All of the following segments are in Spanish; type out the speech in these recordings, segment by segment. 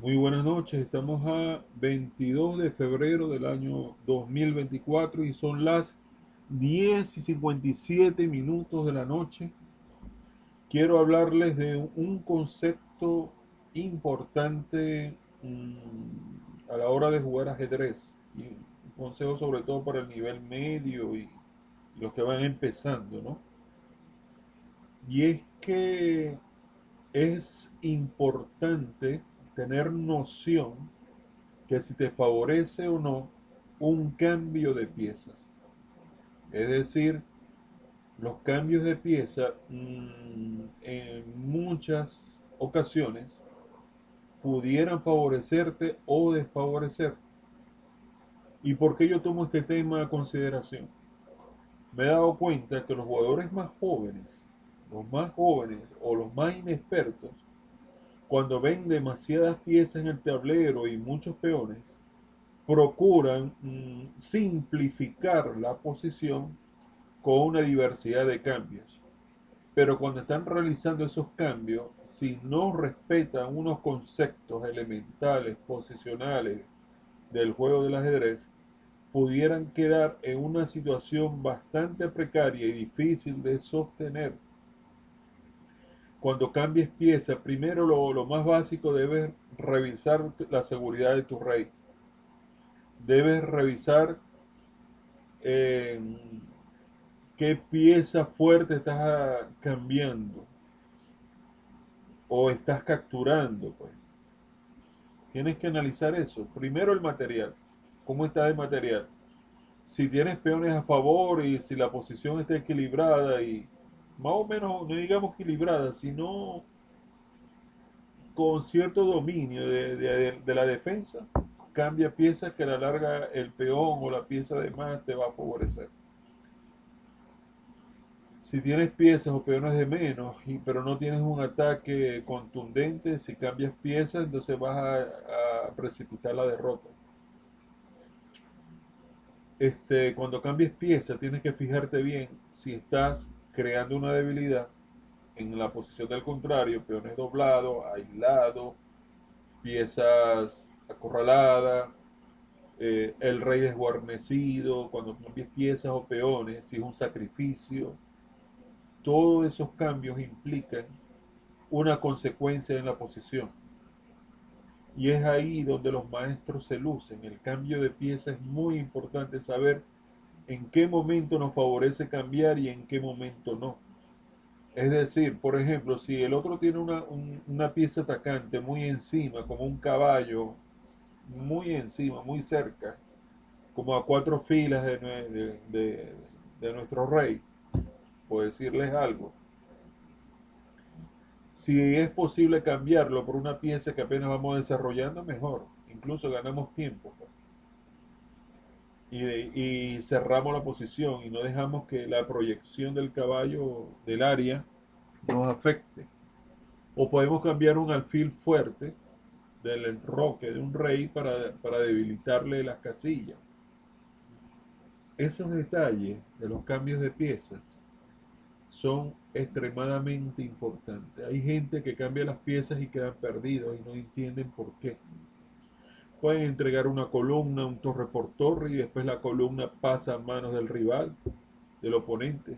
Muy buenas noches, estamos a 22 de febrero del año 2024 y son las 10:57 de la noche. Quiero hablarles de un concepto importante a la hora de jugar ajedrez y un consejo sobre todo para el nivel medio y los que van empezando, ¿no? Y es que es importante tener noción que si te favorece o no un cambio de piezas. Es decir, los cambios de pieza en muchas ocasiones pudieran favorecerte o desfavorecerte. ¿Y por qué yo tomo este tema a consideración? Me he dado cuenta que los jugadores más jóvenes o los más inexpertos, cuando ven demasiadas piezas en el tablero y muchos peones, procuran simplificar la posición con una diversidad de cambios. Pero cuando están realizando esos cambios, si no respetan unos conceptos elementales, posicionales del juego del ajedrez, pudieran quedar en una situación bastante precaria y difícil de sostener. Cuando cambies pieza, primero lo más básico debes revisar la seguridad de tu rey. Debes revisar eh, qué pieza fuerte estás cambiando o estás capturando, pues. Tienes que analizar eso. Primero el material. ¿Cómo está el material? Si tienes peones a favor y si la posición está equilibrada y más o menos, no digamos equilibrada, sino con cierto dominio de la defensa, cambia piezas que a la larga el peón o la pieza de más te va a favorecer. Si tienes piezas o peones de menos, pero no tienes un ataque contundente, si cambias piezas, entonces vas a precipitar la derrota. Cuando cambies piezas, tienes que fijarte bien si estás creando una debilidad en la posición del contrario, peones doblados, aislados, piezas acorraladas, el rey desguarnecido, cuando cambies piezas o peones, si es un sacrificio. Todos esos cambios implican una consecuencia en la posición. Y es ahí donde los maestros se lucen. El cambio de pieza es muy importante saber en qué momento nos favorece cambiar y en qué momento no. Es decir, por ejemplo, si el otro tiene una pieza atacante muy encima, como un caballo, muy encima, muy cerca, como a 4 filas de nuestro rey, por decirles algo, si es posible cambiarlo por una pieza que apenas vamos desarrollando, mejor. Incluso ganamos tiempo, pues. Y cerramos la posición y no dejamos que la proyección del caballo del área nos afecte. O podemos cambiar un alfil fuerte del enroque de un rey para debilitarle las casillas. Esos detalles de los cambios de piezas son extremadamente importantes. Hay gente que cambia las piezas y quedan perdidos y no entienden por qué. Pueden entregar una columna, un torre por torre y después la columna pasa a manos del rival, del oponente.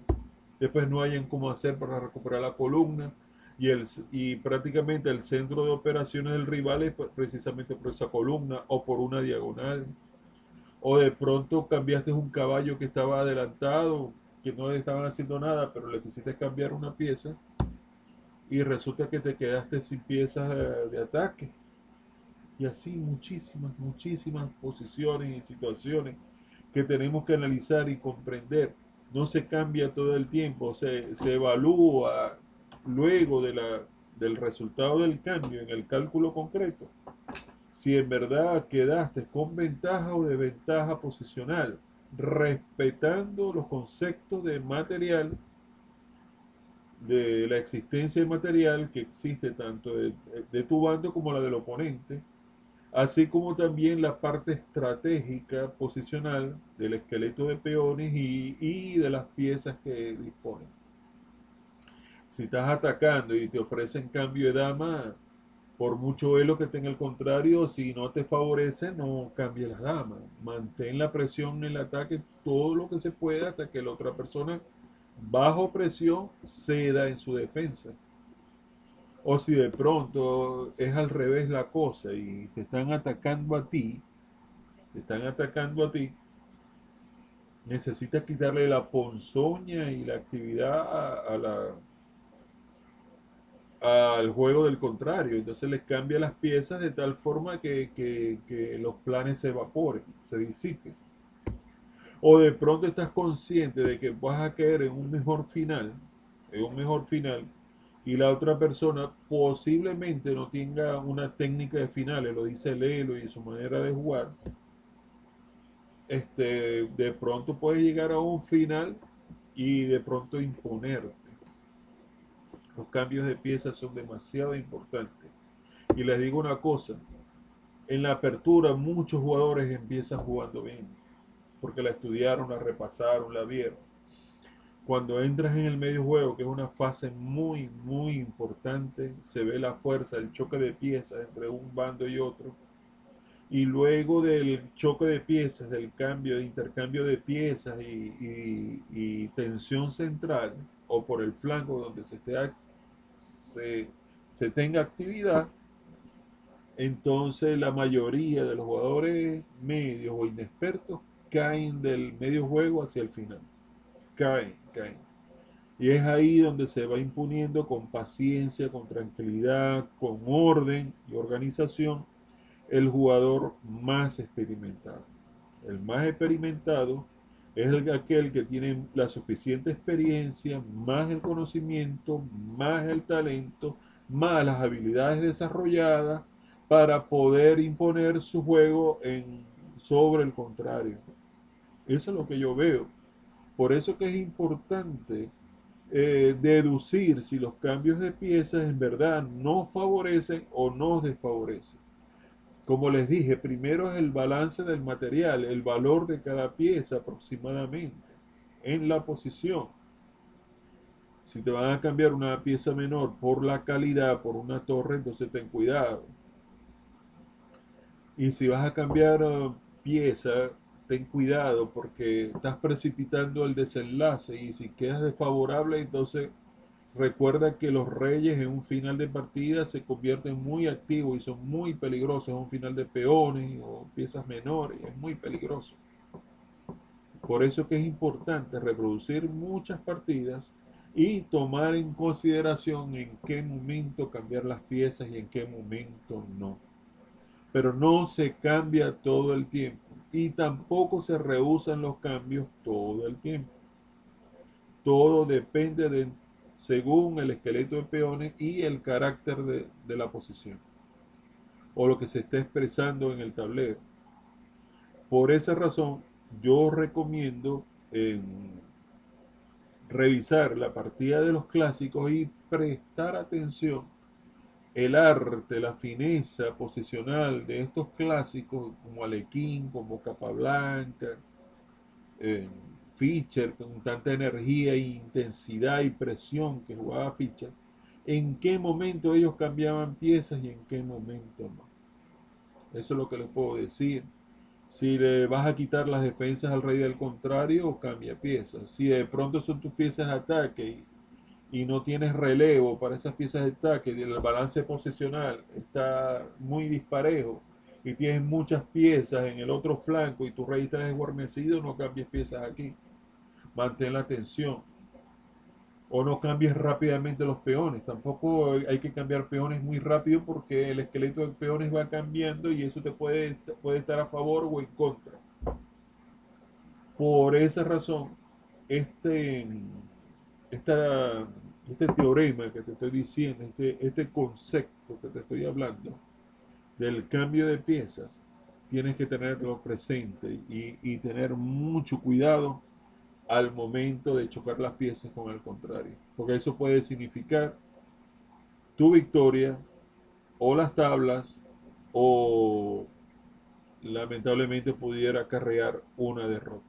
Después no hayan cómo hacer para recuperar la columna y prácticamente el centro de operaciones del rival es precisamente por esa columna o por una diagonal. O de pronto cambiaste un caballo que estaba adelantado, que no le estaban haciendo nada, pero le quisiste cambiar una pieza y resulta que te quedaste sin piezas de ataque. Y así muchísimas posiciones y situaciones que tenemos que analizar y comprender. No se cambia todo el tiempo, se evalúa luego del resultado del cambio en el cálculo concreto si en verdad quedaste con ventaja o desventaja posicional, respetando los conceptos de material, de la existencia de material que existe tanto de tu bando como la del oponente, así como también la parte estratégica posicional del esqueleto de peones y de las piezas que disponen. Si estás atacando y te ofrecen cambio de dama, Por mucho elo que tenga el contrario, si no te favorece, no cambie las damas. Mantén la presión en el ataque todo lo que se pueda hasta que la otra persona, bajo presión, ceda en su defensa. O si de pronto es al revés la cosa y te están atacando a ti, te están atacando a ti, necesitas quitarle la ponzoña y la actividad al juego del contrario. Entonces les cambia las piezas de tal forma que los planes se evaporen, se disipen. O de pronto estás consciente de que vas a caer en un mejor final, y la otra persona posiblemente no tenga una técnica de finales, lo dice Lelo y su manera de jugar. De pronto puedes llegar a un final y de pronto imponerte. Los cambios de piezas son demasiado importantes. Y les digo una cosa, en la apertura muchos jugadores empiezan jugando bien, porque la estudiaron, la repasaron, la vieron. Cuando entras en el medio juego, que es una fase muy, muy importante, se ve la fuerza, el choque de piezas entre un bando y otro. Y luego del choque de piezas, del cambio, de intercambio de piezas y tensión central, o por el flanco donde se, se tenga actividad, entonces la mayoría de los jugadores medios o inexpertos caen del medio juego hacia el final. Caen. Y es ahí donde se va imponiendo con paciencia, con tranquilidad, con orden y organización el jugador más experimentado. El más experimentado es aquel que tiene la suficiente experiencia, más el conocimiento, más el talento, más las habilidades desarrolladas para poder imponer su juego sobre el contrario. Eso es lo que yo veo. Por eso que es importante deducir si los cambios de piezas en verdad nos favorecen o nos desfavorecen. Como les dije, primero es el balance del material, el valor de cada pieza aproximadamente en la posición. Si te van a cambiar una pieza menor por la calidad, por una torre, entonces ten cuidado. Y si vas a cambiar pieza, ten cuidado porque estás precipitando el desenlace, y si quedas desfavorable, entonces recuerda que los reyes en un final de partida se convierten muy activos y son muy peligrosos. En un final de peones o piezas menores, es muy peligroso. Por eso que es importante reproducir muchas partidas y tomar en consideración en qué momento cambiar las piezas y en qué momento no. Pero no se cambia todo el tiempo y tampoco se rehusan los cambios todo el tiempo. Todo depende según el esqueleto de peones y el carácter de la posición o lo que se está expresando en el tablero. Por esa razón, yo recomiendo revisar la partida de los clásicos y prestar atención el arte, la fineza posicional de estos clásicos como Alekhine, como Capablanca, eh, Fischer, con tanta energía e intensidad y presión que jugaba Fischer, en qué momento ellos cambiaban piezas y en qué momento no. Eso es lo que les puedo decir. Si le vas a quitar las defensas al rey del contrario, cambia piezas. Si de pronto son tus piezas de ataque y no tienes relevo para esas piezas de ataque, y el balance posicional está muy disparejo y tienes muchas piezas en el otro flanco y tu rey está desguarnecido, no cambies piezas aquí. Mantén la tensión. O no cambies rápidamente los peones. Tampoco hay que cambiar peones muy rápido porque el esqueleto de peones va cambiando y eso te puede estar a favor o en contra. Por esa razón, este, esta, este teorema que te estoy diciendo, este concepto que te estoy hablando del cambio de piezas, tienes que tenerlo presente y tener mucho cuidado al momento de chocar las piezas con el contrario, porque eso puede significar tu victoria o las tablas o lamentablemente pudiera acarrear una derrota.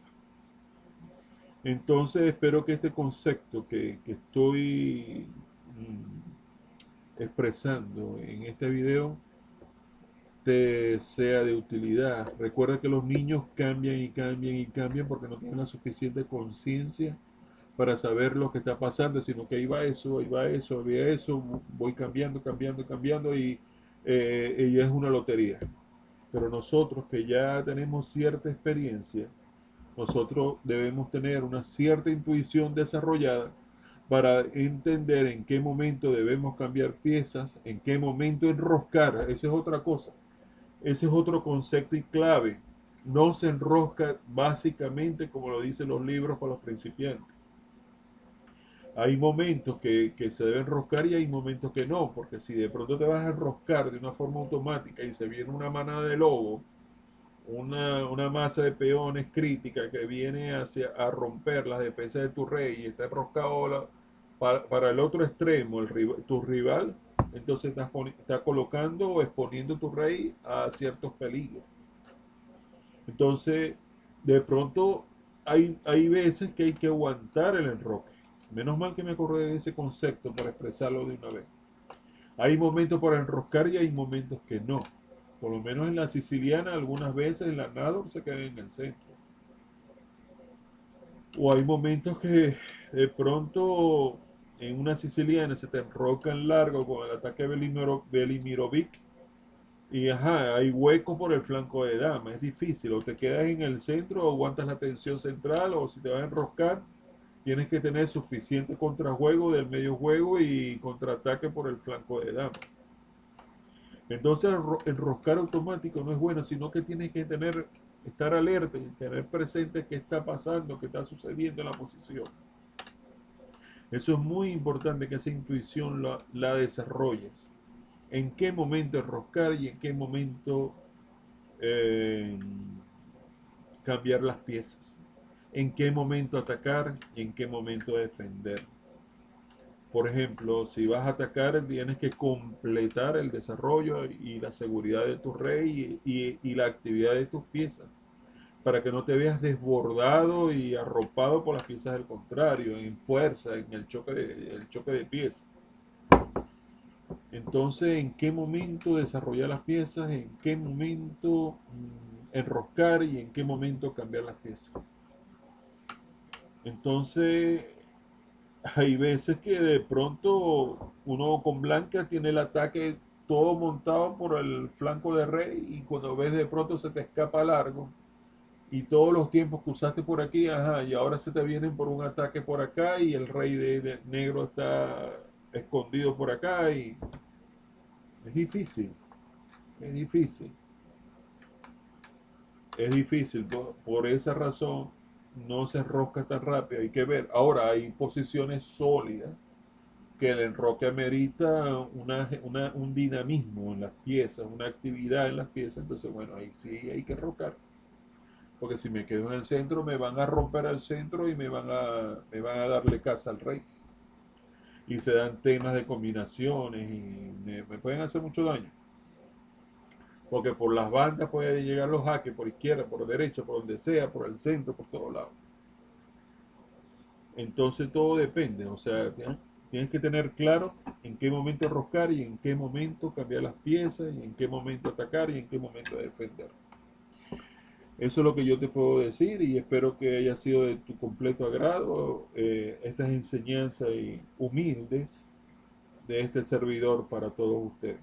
Entonces espero que este concepto que estoy expresando en este video te sea de utilidad. Recuerda que los niños cambian y cambian y cambian porque no tienen la suficiente conciencia para saber lo que está pasando, sino que ahí va eso, ahí va eso, ahí va eso, voy cambiando, cambiando, cambiando y es una lotería. Pero nosotros que ya tenemos cierta experiencia, nosotros debemos tener una cierta intuición desarrollada para entender en qué momento debemos cambiar piezas, en qué momento enroscar. Esa es otra cosa. Ese es otro concepto y clave. No se enrosca básicamente como lo dicen los libros para los principiantes. Hay momentos que se deben enroscar y hay momentos que no, porque si de pronto te vas a enroscar de una forma automática y se viene una manada de lobos, una masa de peones crítica que viene a romper las defensas de tu rey y está enroscado para el otro extremo, tu rival, entonces está colocando o exponiendo tu rey a ciertos peligros. Entonces, de pronto hay veces que hay que aguantar el enroque. Menos mal que me acordé de ese concepto para expresarlo de una vez. Hay momentos para enroscar y hay momentos que no. Por lo menos en la siciliana, algunas veces en la Nador se queda en el centro. O hay momentos que de pronto en una siciliana se te enroca en largo con el ataque Belimirovic y ajá, hay hueco por el flanco de dama. Es difícil. O te quedas en el centro o aguantas la tensión central o si te vas a enroscar, tienes que tener suficiente contrajuego del medio juego y contraataque por el flanco de dama. Entonces enroscar automático no es bueno, sino que tienes que estar alerta y tener presente qué está pasando, qué está sucediendo en la posición. Eso es muy importante que esa intuición la desarrolles. En qué momento enroscar y en qué momento eh, cambiar las piezas. En qué momento atacar y en qué momento defender. Por ejemplo, si vas a atacar, tienes que completar el desarrollo y la seguridad de tu rey y la actividad de tus piezas, para que no te veas desbordado y arropado por las piezas del contrario, en fuerza, en el choque de piezas. Entonces, ¿en qué momento desarrollar las piezas? ¿En qué momento enroscar? ¿Y en qué momento cambiar las piezas? Entonces, hay veces que de pronto uno con blanca tiene el ataque todo montado por el flanco de rey y cuando ves de pronto se te escapa largo y todos los tiempos que usaste por aquí, ajá, y ahora se te vienen por un ataque por acá y el rey de negro está escondido por acá y es difícil, es difícil, es difícil. Por esa razón no se enrosca tan rápido, hay que ver. Ahora hay posiciones sólidas que el enroque amerita un dinamismo en las piezas, una actividad en las piezas, entonces bueno, ahí sí hay que enrocar. Porque si me quedo en el centro, me van a romper al centro y me van a darle casa al rey. Y se dan temas de combinaciones y me pueden hacer mucho daño. Porque por las bandas pueden llegar los jaques, por izquierda, por derecha, por donde sea, por el centro, por todos lados. Entonces todo depende, o sea, tienes que tener claro en qué momento enroscar y en qué momento cambiar las piezas y en qué momento atacar y en qué momento defender. Eso es lo que yo te puedo decir y espero que haya sido de tu completo agrado estas enseñanzas humildes de este servidor para todos ustedes.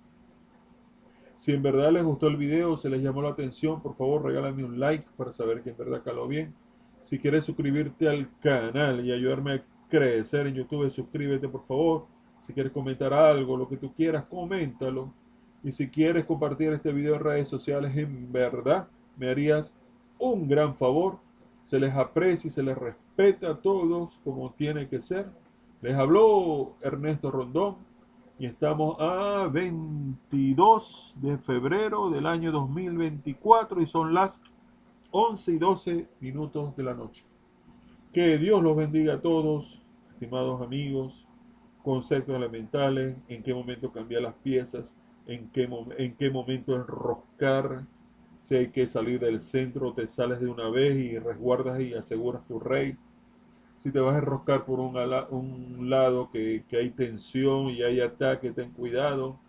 Si en verdad les gustó el video, se les llamó la atención, por favor regálame un like para saber que en verdad caló bien. Si quieres suscribirte al canal y ayudarme a crecer en YouTube, suscríbete por favor. Si quieres comentar algo, lo que tú quieras, coméntalo. Y si quieres compartir este video en redes sociales, en verdad me harías un gran favor. Se les aprecia y se les respeta a todos como tiene que ser. Les habló Ernesto Rondón y estamos a 22 de febrero del año 2024 y son las 11:12 de la noche. Que Dios los bendiga a todos, estimados amigos. Conceptos elementales, en qué momento cambiar las piezas, en qué momento enroscar, si hay que salir del centro, te sales de una vez y resguardas y aseguras tu rey. Si te vas a enroscar por un lado que hay tensión y hay ataque, ten cuidado.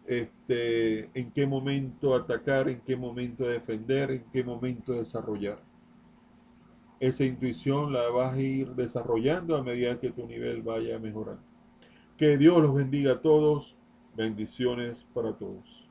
En qué momento atacar, en qué momento defender, en qué momento desarrollar. Esa intuición la vas a ir desarrollando a medida que tu nivel vaya mejorando. Que Dios los bendiga a todos. Bendiciones para todos.